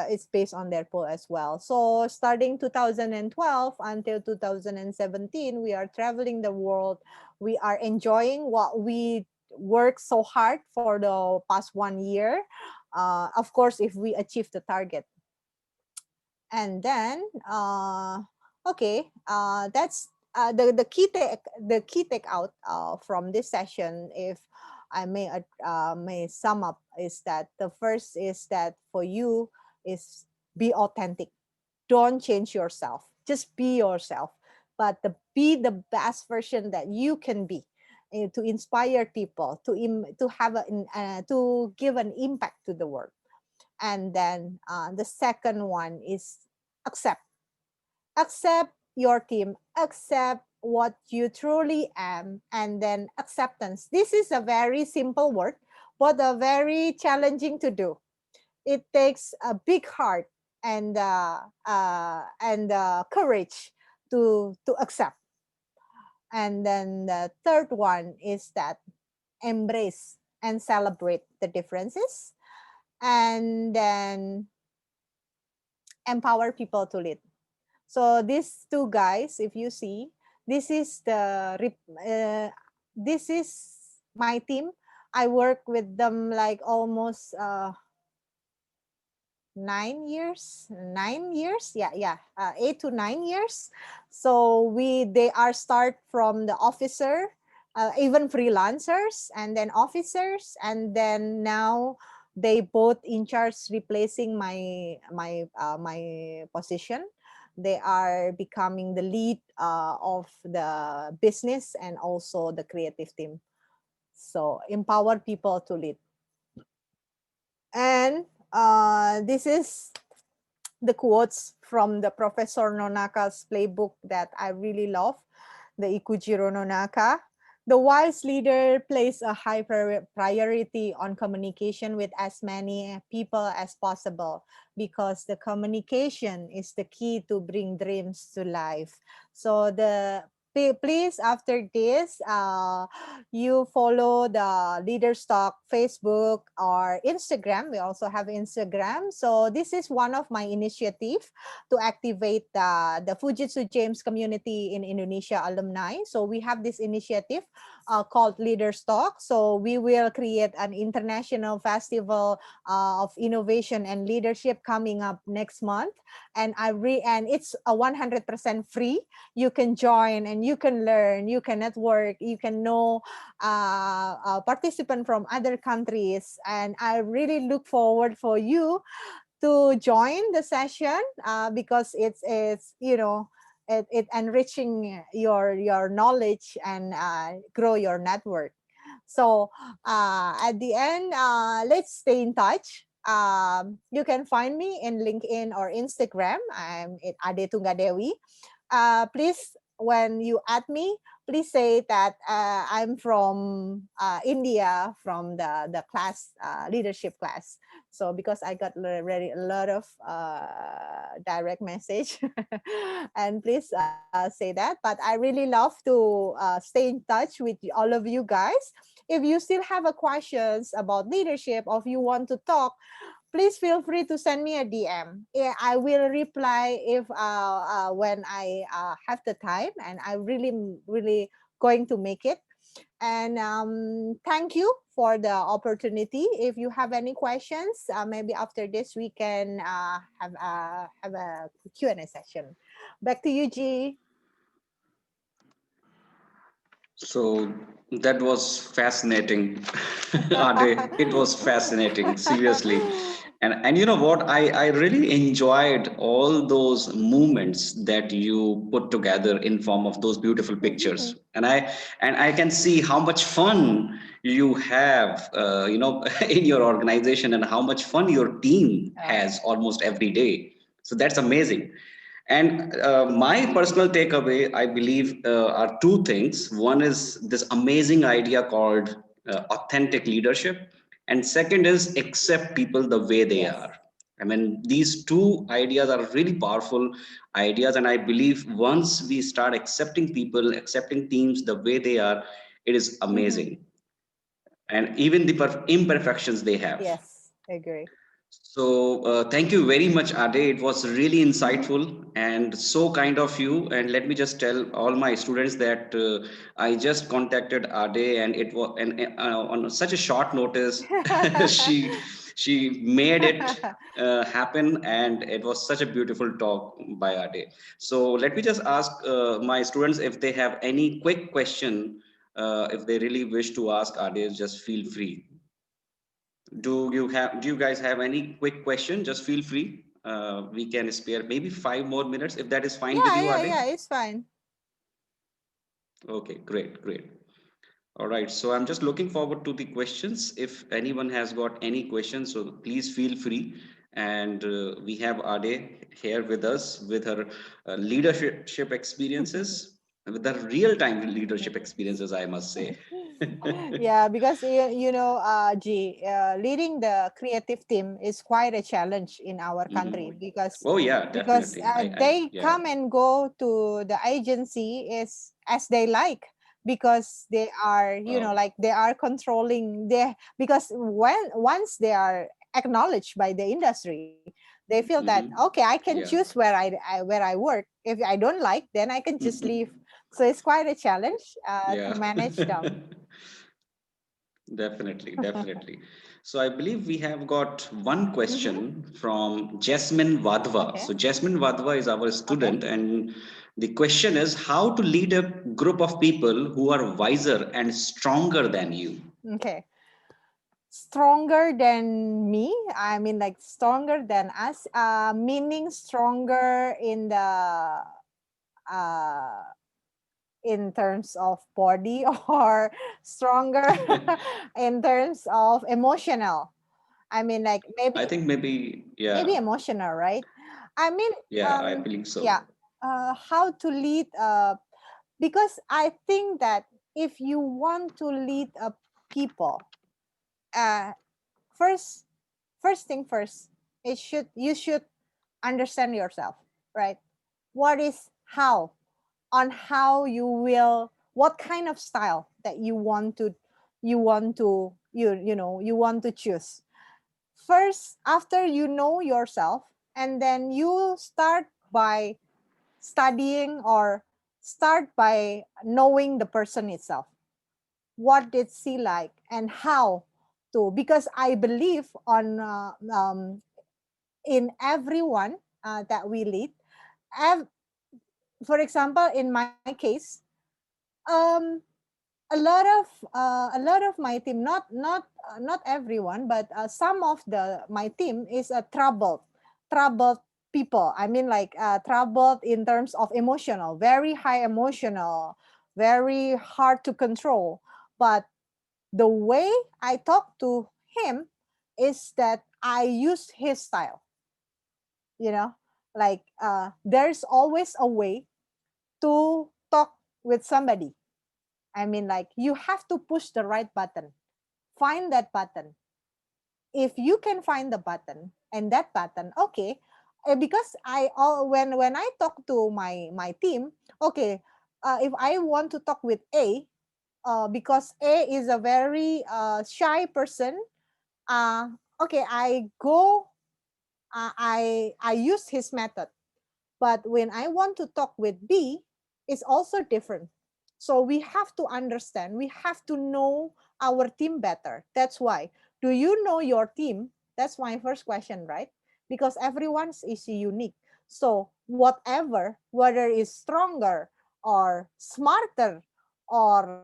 Speaker 2: it's based on their poll as well. So starting 2012 until 2017, we are traveling the world. We are enjoying what we work so hard for the past 1 year. Of course, if we achieve the target. And then okay, that's the key take out from this session, if I may sum up, is that the first is that for you is be authentic. Don't change yourself, just be yourself, but be the best version that you can be, to inspire people, to have to give an impact to the world. And then the second one is accept your team, accept what you truly am. And then acceptance, this is a very simple word, but a very challenging to do. It takes a big heart and courage to accept. And then the third one is that embrace and celebrate the differences. And then empower people to lead. So these two guys, if you see, this is this is my team. I work with them like almost 9 years. Yeah, 8 to 9 years. So they are start from the officer, even freelancers, and then officers, and then now they both in charge replacing my position. they are becoming the lead of the business and also the creative team. So empower people to lead. And this is the quotes from the Professor Nonaka's playbook that I really love, the Ikujiro Nonaka. The wise leader places a high priority on communication with as many people as possible, because the communication is the key to bring dreams to life. So please, after this, you follow the Leaders Talk Facebook or Instagram. We also have Instagram. So this is one of my initiative to activate the Fujitsu JAIMS community in Indonesia alumni. So we have this initiative called Leaders Talk. So we will create an international festival of innovation and leadership coming up next month. And it's a 100% free. You can join and you can learn, you can network, you can know participants from other countries. And I really look forward for you to join the session because it's it enriching your knowledge and grow your network. So at the end, let's stay in touch. You can find me in LinkedIn or Instagram. I'm at Ade Tunggadewi. Please, when you add me, please say that I'm from India, from the class, leadership class. So because I got a lot of direct message, and please say that. But I really love to stay in touch with all of you guys. If you still have a questions about leadership, or if you want to talk, please feel free to send me a DM. Yeah, I will reply if when I have the time, and I really going to make it. And thank you for the opportunity. If you have any questions, maybe after this we can have a Q&A session. Back to you, G.
Speaker 1: So that was fascinating, Ade. It was fascinating, seriously. And you know what? I really enjoyed all those moments that you put together in form of those beautiful pictures. And I can see how much fun you have, in your organization, and how much fun your team has almost every day. So that's amazing. And my personal takeaway, I believe, are two things. One is this amazing idea called authentic leadership, and second is accept people the way they
Speaker 2: Yes.
Speaker 1: are. I mean, these two ideas are really powerful ideas, and I believe once we start accepting people, accepting teams the way they are, it is amazing. And even the imperfections they have.
Speaker 2: Yes, I agree.
Speaker 1: So thank you very much, Ade. It was really insightful and so kind of you. And let me just tell all my students that I just contacted Ade, and it was on such a short notice. she she made it happen, and it was such a beautiful talk by Ade. So let me just ask my students if they have any quick question. If they really wish to ask Ade, just feel free. Do you guys have any quick question? Just feel free. We can spare maybe 5 more minutes if that is fine with you,
Speaker 2: Yeah,
Speaker 1: Ade.
Speaker 2: it's fine.
Speaker 1: Okay, great. All right, so I'm just looking forward to the questions. If anyone has got any questions, so please feel free. And we have Ade here with us with her leadership experiences, with her real-time leadership experiences, I must say.
Speaker 2: Yeah, because G, leading the creative team is quite a challenge in our country,
Speaker 1: Mhm.
Speaker 2: because
Speaker 1: Oh yeah,
Speaker 2: because
Speaker 1: definitely.
Speaker 2: they
Speaker 1: Yeah.
Speaker 2: come and go to the agency is as they like, because they are
Speaker 1: Wow.
Speaker 2: like they are controlling their, because once they are acknowledged by the industry, they feel that okay, I can
Speaker 1: Yeah.
Speaker 2: choose where I work. If I don't like, then I can just leave. So it's quite a challenge to
Speaker 1: Yeah.
Speaker 2: manage them.
Speaker 1: Definitely. So I believe we have got one
Speaker 2: Mm-hmm.
Speaker 1: question from Jasmine Wadhwa.
Speaker 2: Okay.
Speaker 1: So Jasmine Wadhwa is our
Speaker 2: Okay.
Speaker 1: student, and the question is how to lead a group of people who are wiser and stronger than you.
Speaker 2: Okay. stronger than me. I mean, like stronger than us, meaning stronger uh, in terms of body, or stronger in terms of emotional. I mean, like
Speaker 1: I think maybe,
Speaker 2: maybe
Speaker 1: yeah,
Speaker 2: emotional, right? I mean,
Speaker 1: yeah, I believe
Speaker 2: yeah,
Speaker 1: so.
Speaker 2: how to lead, because I think that if you want to lead a people, uh, first first thing first, you should understand yourself, right? What is how, on how you will, what kind of style that you want to choose first. After you know yourself, and then you start by studying, or start by knowing the person itself. What did she like, and how to, because I believe on in everyone that we lead. Ev- for example, in my case, um, a lot of my team, not everyone, but some of the my team is a troubled people. I mean, like troubled in terms of emotional, very high emotional, very hard to control. But the way I talk to him is that I use his style, you know, like there's always a way to talk with somebody. I mean, like you have to push the right button, find that button. If you can find the button and that button, okay. Because when I talk to my team, okay, if I want to talk with A, because A is a very shy person, uh, okay, I use his method. But when I want to talk with B, it's also different. So we have to understand, we have to know our team better. That's why. Do you know your team? That's my first question, right? Because everyone's is unique. So whatever, whether it's stronger or smarter or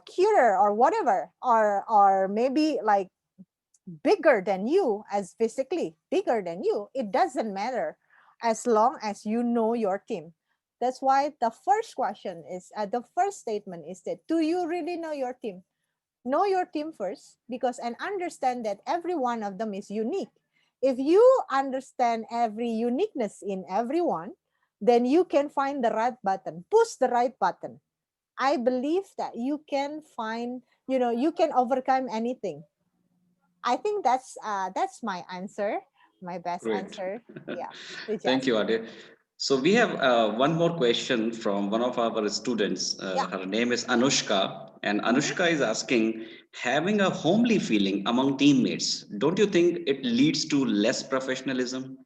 Speaker 2: cuter or whatever, or maybe like bigger than you, as physically bigger than you, it doesn't matter, as long as you know your team. That's why the first question is, the first statement is that, do you really know your team? Know your team first, because and understand that every one of them is unique. If you understand every uniqueness in everyone, then you can find the right button, push the right button. I believe that you can find, you can overcome anything. I think that's my answer, my best
Speaker 1: Great.
Speaker 2: answer. Yeah, to
Speaker 1: Thank you,
Speaker 2: Jasmine.
Speaker 1: Ade. So we have one more question from one of our students.
Speaker 2: Yeah.
Speaker 1: Her name is Anushka, and
Speaker 2: Mm-hmm.
Speaker 1: Anushka is asking, having a homely feeling among teammates, don't you think it leads to less professionalism?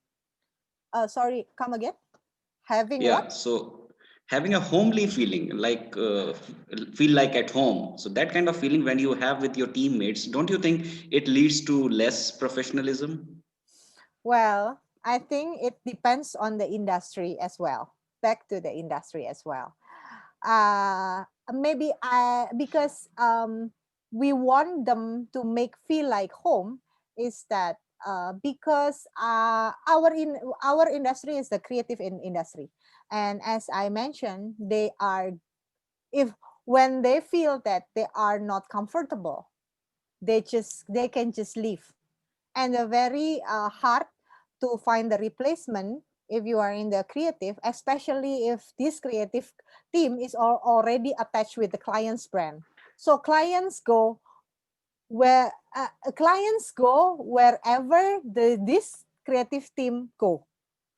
Speaker 2: Sorry, come again. Having what?
Speaker 1: Yeah, so having a homely feeling, like feel like at home. So that kind of feeling when you have with your teammates, don't you think it leads to less professionalism?
Speaker 2: Well, I think it depends on the industry as well. Back to the industry as well. Maybe because we want them to make feel like home, is that because our industry is the creative industry, and as I mentioned, they are, if when they feel that they are not comfortable, they can just leave. And they're very hard to find the replacement if you are in the creative, especially if this creative team is already attached with the client's brand. So clients go wherever this creative team go.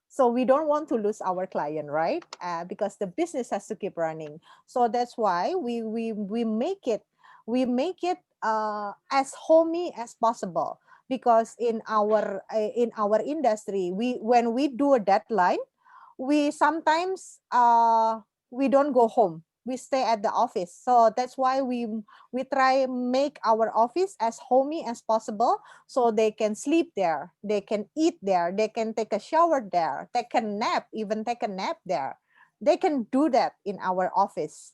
Speaker 2: So we don't want to lose our client, right? Because the business has to keep running. So that's why we make it as homey as possible. Because in our industry, we when we do a deadline, we sometimes we don't go home, we stay at the office. So that's why we try make our office as homey as possible, so they can sleep there, they can eat there, they can take a shower there, they can nap, even take a nap there. They can do that in our office.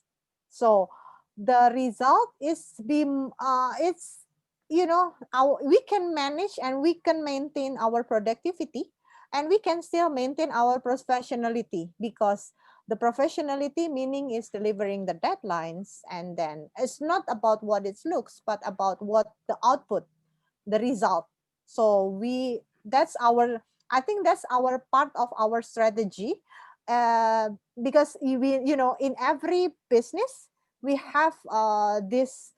Speaker 2: So the result is being it's we can manage and we can maintain our productivity, and we can still maintain our professionality, because the professionality meaning is delivering the deadlines, and then it's not about what it looks, but about what the output, the result. So that's our, I think that's our part of our strategy, because in every business we have this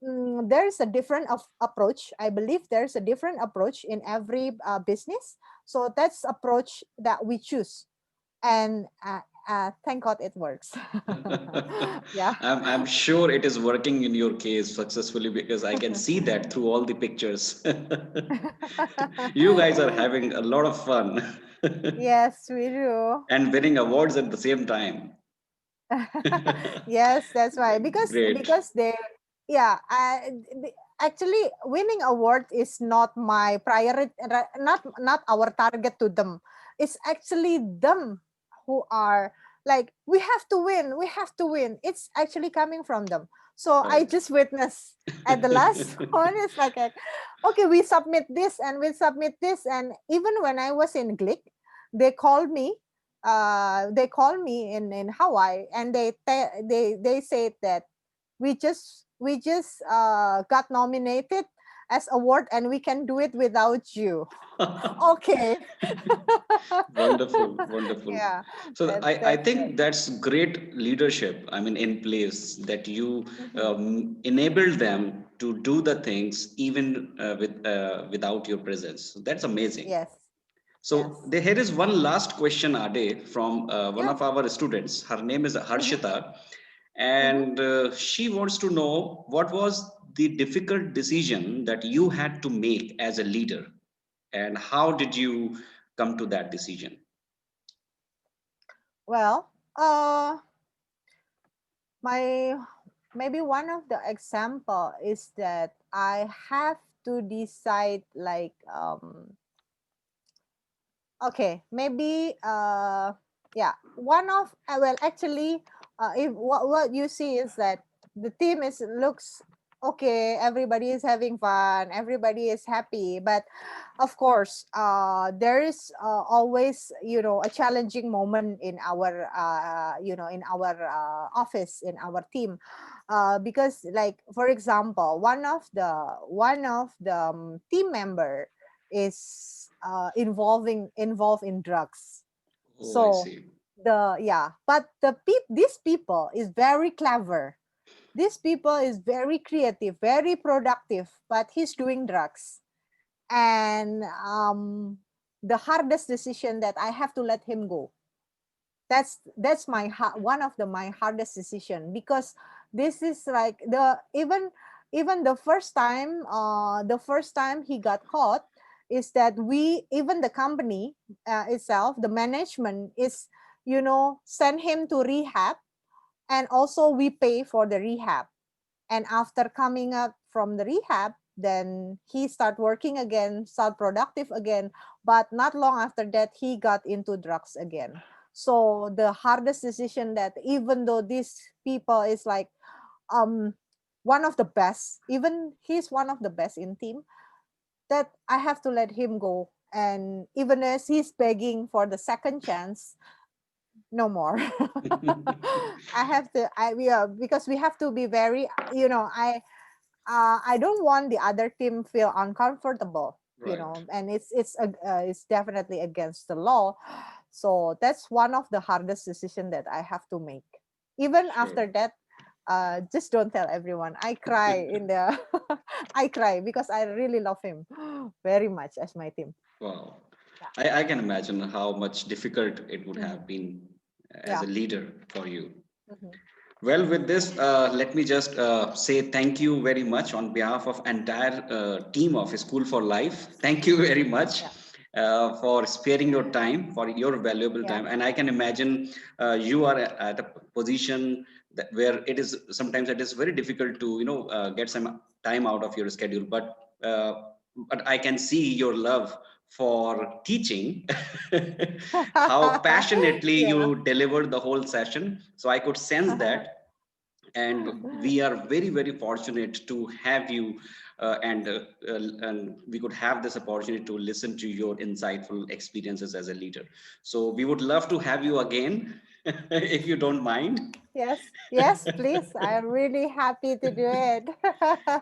Speaker 2: there's a different approach. I believe there's a different approach in every business. So that's approach that we choose, and thank God it works. Yeah.
Speaker 1: I'm sure it is working in your case successfully, because I can see that through all the pictures. You guys are having a lot of fun
Speaker 2: Yes, we do.
Speaker 1: and winning awards at the same time.
Speaker 2: Yes, that's why. Because
Speaker 1: Great.
Speaker 2: they, yeah, actually winning award is not my priority, not our target to them. It's actually them who are like, we have to win, we have to win. It's actually coming from them. So I
Speaker 1: Right.
Speaker 2: just witnessed at the last one. It's like, okay, we submit this and we submit this, and even when I was in Glick, they called me, in Hawaii, and they said that we just got nominated as award, and we can do it without you. Okay.
Speaker 1: Wonderful, wonderful.
Speaker 2: Yeah,
Speaker 1: So I
Speaker 2: that's it.
Speaker 1: think that's great leadership. I mean, in place that you
Speaker 2: Mhm.
Speaker 1: enabled them to do the things even without your presence. So that's amazing.
Speaker 2: Yes, yes.
Speaker 1: So here is one last question, Ade, from one
Speaker 2: Yeah.
Speaker 1: of our students. Her name is
Speaker 2: Mhm.
Speaker 1: Harshita,
Speaker 2: Mhm.
Speaker 1: and she wants to know what was the difficult decision that you had to make as a leader, and how did you come to that decision?
Speaker 2: Well, my maybe one of the example is that I have to decide, like, okay, maybe yeah, one of well, actually, if what you see is that the team is looks okay, everybody is having fun, everybody is happy, but of course there is always, a challenging moment in our in our office, in our team, because, like, for example, one of the team member is involved in drugs.
Speaker 1: Oh, I
Speaker 2: So
Speaker 1: see.
Speaker 2: but these people is very clever. These people is very creative, very productive, but he's doing drugs. And the hardest decision that I have to let him go. That's one of my hardest decision, because this is like even the first time he got caught, is that we even the company itself, the management is, send him to rehab, and also we pay for the rehab. And after coming up from the rehab, then he start working again, start productive again, but not long after that he got into drugs again. So the hardest decision, that even though these people is like um one of the best, even he's one of the best in team, that I have to let him go. And even as he's begging for the second chance, no more. I have to, because we have to be very, I don't want the other team feel uncomfortable,
Speaker 1: Right.
Speaker 2: and it's definitely against the law. So that's one of the hardest decision that I have to make. Even
Speaker 1: Sure.
Speaker 2: after that, just don't tell everyone. I cry in the, I cry because I really love him very much as my team.
Speaker 1: Wow.
Speaker 2: Yeah.
Speaker 1: I can imagine how much difficult it would
Speaker 2: Mhm.
Speaker 1: have been as a
Speaker 2: Yeah.
Speaker 1: leader for you.
Speaker 2: Mhm.
Speaker 1: Well, with this, let me just say thank you very much on behalf of entire team of School for Life. Thank you very much
Speaker 2: Yeah.
Speaker 1: for sparing your time, for your valuable
Speaker 2: Yeah.
Speaker 1: time. And I can imagine you are at a position where it is sometimes it is very difficult to get some time out of your schedule. But I can see your love for teaching, how passionately
Speaker 2: Yeah.
Speaker 1: you delivered the whole session. So I could sense that. And we are very, very fortunate to have you, and we could have this opportunity to listen to your insightful experiences as a leader. So we would love to have you again, if you don't mind.
Speaker 2: Yes, please. I'm really happy to do it.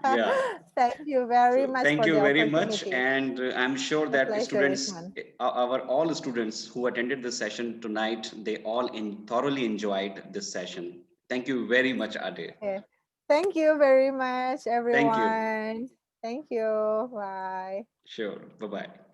Speaker 1: Yeah.
Speaker 2: Thank you very
Speaker 1: So
Speaker 2: much
Speaker 1: thank
Speaker 2: for
Speaker 1: you
Speaker 2: the
Speaker 1: very much,
Speaker 2: opportunity.
Speaker 1: and I'm sure
Speaker 2: The
Speaker 1: that
Speaker 2: pleasure is
Speaker 1: students,
Speaker 2: mine.
Speaker 1: our all students who attended this session tonight, they all thoroughly enjoyed this session. Thank you very much, Ade.
Speaker 2: Okay. Thank you very much,
Speaker 1: Thank you.
Speaker 2: everyone. Thank you. Bye.
Speaker 1: Sure. Bye bye.